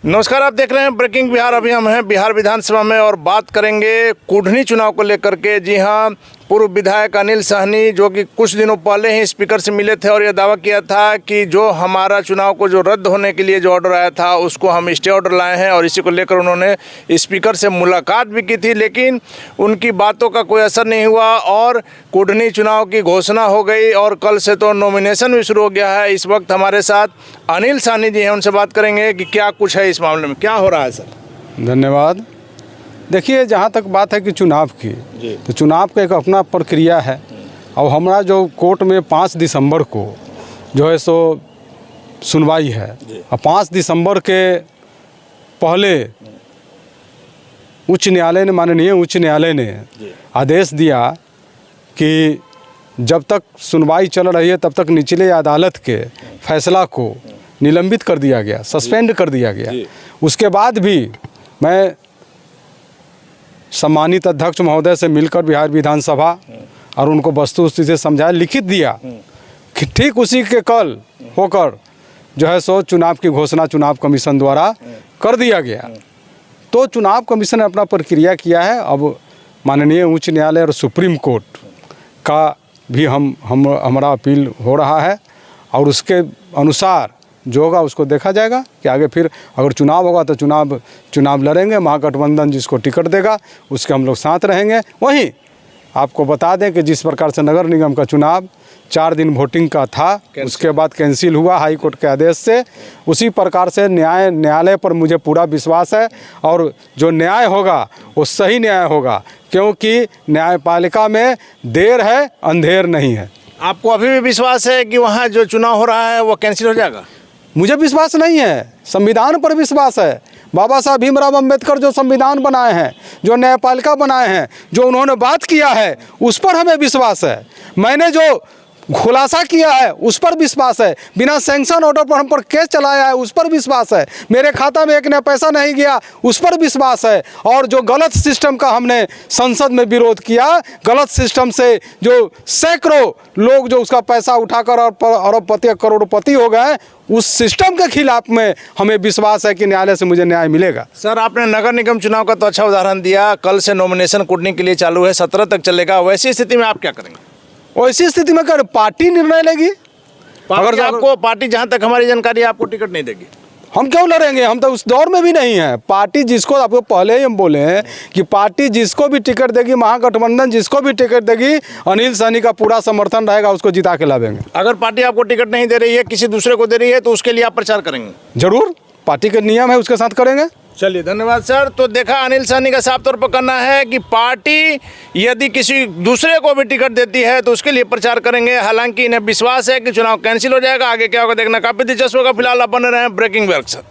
नमस्कार, आप देख रहे हैं ब्रेकिंग बिहार। अभी हम हैं बिहार विधानसभा में और बात करेंगे कुढ़नी चुनाव को लेकर के। जी हां, पूर्व विधायक अनिल साहनी जो कि कुछ दिनों पहले ही स्पीकर से मिले थे और यह दावा किया था कि जो हमारा चुनाव को जो रद्द होने के लिए जो ऑर्डर आया था उसको हम स्टे ऑर्डर लाए हैं, और इसी को लेकर उन्होंने स्पीकर से मुलाकात भी की थी, लेकिन उनकी बातों का कोई असर नहीं हुआ और कुढ़नी चुनाव की घोषणा हो गई और कल से तो नॉमिनेशन भी शुरू हो गया है। इस वक्त हमारे साथ अनिल साहनी जी हैं, उनसे बात करेंगे कि क्या कुछ है इस मामले में, क्या हो रहा है सर। धन्यवाद। देखिए, जहाँ तक बात है कि चुनाव की, तो चुनाव का एक अपना प्रक्रिया है और हमारा जो कोर्ट में 5 दिसंबर को जो है सो सुनवाई है, और 5 दिसंबर के पहले उच्च न्यायालय ने, माननीय उच्च न्यायालय ने आदेश दिया कि जब तक सुनवाई चल रही है तब तक निचले अदालत के फैसला को निलंबित कर दिया गया, सस्पेंड कर दिया गया। उसके बाद भी मैं सम्मानित अध्यक्ष महोदय से मिलकर बिहार विधानसभा और उनको वस्तुस्थिति से समझाया, लिखित दिया कि ठीक उसी के कल होकर जो है सो चुनाव की घोषणा चुनाव कमीशन द्वारा कर दिया गया। तो चुनाव कमीशन ने अपना प्रक्रिया किया है। अब माननीय उच्च न्यायालय और सुप्रीम कोर्ट का भी हमारा अपील हो रहा है और उसके अनुसार जो होगा उसको देखा जाएगा कि आगे फिर अगर चुनाव होगा तो चुनाव लड़ेंगे। महागठबंधन जिसको टिकट देगा उसके हम लोग साथ रहेंगे। वहीं आपको बता दें कि जिस प्रकार से नगर निगम का चुनाव 4 दिन वोटिंग का था, उसके बाद कैंसिल हुआ हाई कोर्ट के आदेश से, उसी प्रकार से न्यायालय पर मुझे पूरा विश्वास है और जो न्याय होगा वो सही न्याय होगा, क्योंकि न्यायपालिका में देर है अंधेर नहीं है। आपको अभी भी विश्वास है कि वहाँ जो चुनाव हो रहा है वो कैंसिल हो जाएगा? मुझे विश्वास नहीं है, संविधान पर विश्वास है। बाबा साहब भीमराव अंबेडकर जो संविधान बनाए हैं, जो न्यायपालिका बनाए हैं, जो उन्होंने बात किया है, उस पर हमें विश्वास है। मैंने जो खुलासा किया है उस पर विश्वास है। बिना सैंक्शन ऑर्डर पर हम पर केस चलाया है उस पर विश्वास है। मेरे खाता में एक नया पैसा नहीं गया उस पर विश्वास है। और जो गलत सिस्टम का हमने संसद में विरोध किया, गलत सिस्टम से जो सैकड़ों लोग जो उसका पैसा उठाकर अरबपति करोड़पति हो गए, उस सिस्टम के खिलाफ में हमें विश्वास है कि न्यायालय से मुझे न्याय मिलेगा। सर, आपने नगर निगम चुनाव का तो अच्छा उदाहरण दिया। कल से नॉमिनेशन कुढ़नी के लिए चालू है, 17 तक चलेगा। वैसी स्थिति में आप क्या करेंगे? ऐसी स्थिति में कर पार्टी निर्णय लेगी। अगर आपको पार्टी, जहां तक हमारी जानकारी है, आपको टिकट नहीं देगी, हम क्यों लड़ेंगे? हम तो उस दौर में भी नहीं है। पार्टी जिसको, आपको पहले ही हम बोले हैं कि पार्टी जिसको भी टिकट देगी, महागठबंधन जिसको भी टिकट देगी, अनिल साहनी का पूरा समर्थन रहेगा, उसको जिता के लावेंगे। अगर पार्टी आपको टिकट नहीं दे रही है, किसी दूसरे को दे रही है, तो उसके लिए आप प्रचार करेंगे? जरूर, पार्टी के नियम है, उसके साथ करेंगे। चलिए, धन्यवाद सर। तो देखा, अनिल साहनी का साफ तौर पर कहना है कि पार्टी यदि किसी दूसरे को भी टिकट देती है तो उसके लिए प्रचार करेंगे। हालांकि इन्हें विश्वास है कि चुनाव कैंसिल हो जाएगा। आगे क्या होगा देखना काफी दिलचस्प होगा। फिलहाल आप बने रहे ब्रेकिंग बिहार के साथ।